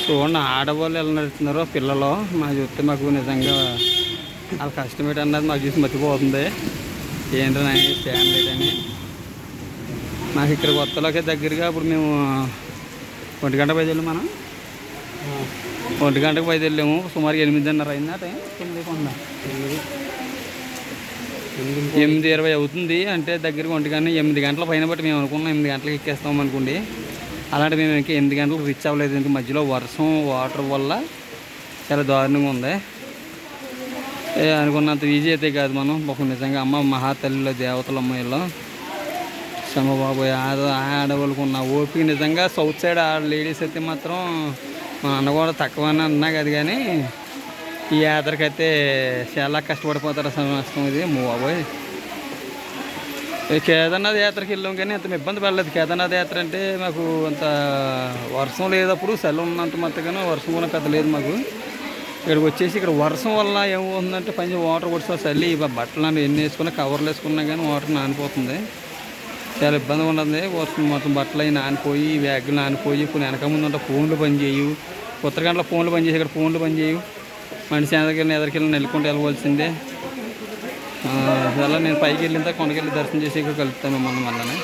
చూడండి ఆడవాళ్ళు ఎలా నడుస్తున్నారో పిల్లలు మా చూస్తే మాకు నిజంగా వాళ్ళ కష్టం ఏంటన్నది మాకు చూసి మర్చిపోతుంది. ఏంటని స్టాండ్ లేదని మాకు ఇక్కడ కొత్తలోకి దగ్గరగా ఇప్పుడు మేము 1 గంట 5 వెళ్ళాము. మనం 1 గంటకు 5 వెళ్ళాము. సుమారు 8:30 అయిందా టైం 8:20 అవుతుంది. అంటే దగ్గరికి 1 గంట 8 గంటల పైన బట్టి మేము అనుకున్నాం 8 గంటలకు ఎక్కేస్తాం అనుకోండి. అలాంటి మేము ఇంకా 8 గంటలకు రీచ్ అవ్వలేదు. ఇంక మధ్యలో వర్షం వాటర్ వల్ల చాలా దారుణంగా ఉంది. అనుకున్నంత ఈజీ అయితే కాదు. మనం ఒక నిజంగా అమ్మ మహాతల్లిలో దేవతల అమ్మాయిలో క్షమబాబు ఆడవాళ్ళకు ఉన్న ఓపిక నిజంగా సౌత్ సైడ్ లేడీస్ అయితే మాత్రం మా అన్న కూడా తక్కువ అని అన్నా కదా, కానీ ఈ యాత్రకైతే చాలా కష్టపడిపోతారు. అసలు నష్టం ఇది బాబోయ్. కేదార్నాథ్ యాత్రకి వెళ్ళాం కానీ అంత ఇబ్బంది పడలేదు. కేదార్నాథ్ యాత్ర అంటే మాకు అంత వర్షం లేదప్పుడు సెలవు ఉన్నంత మొత్తగానో వర్షం కూడా పెద్ద లేదు మాకు. ఇక్కడికి వచ్చేసి ఇక్కడ వర్షం వల్ల ఏమవుతుందంటే పని వాటర్ కొడుతుంది. చల్లి బట్టలు ఎన్ని వేసుకున్నా కవర్లు వేసుకున్నా కానీ వాటర్ నానిపోతుంది. చాలా ఇబ్బందిగా ఉంటుంది. వర్షం మొత్తం బట్టలు అవి నానిపోయి బ్యాగులు నానిపోయి కొన్ని వెనక ముందు ఉంటే ఫోన్లు పనిచేయవు. ఉత్తర గంటల ఫోన్లు పనిచేసి ఇక్కడ ఫోన్లు పనిచేయవు. మనిషి ఎదరికెళ్ళి నెల్లుకుంటూ వెళ్ళవలసిందే. అలా నేను పైకి వెళ్ళిన కొండకెళ్ళి దర్శనం చేసి ఇక్కడ కలుపుతాను మిమ్మల్ని మళ్ళీ.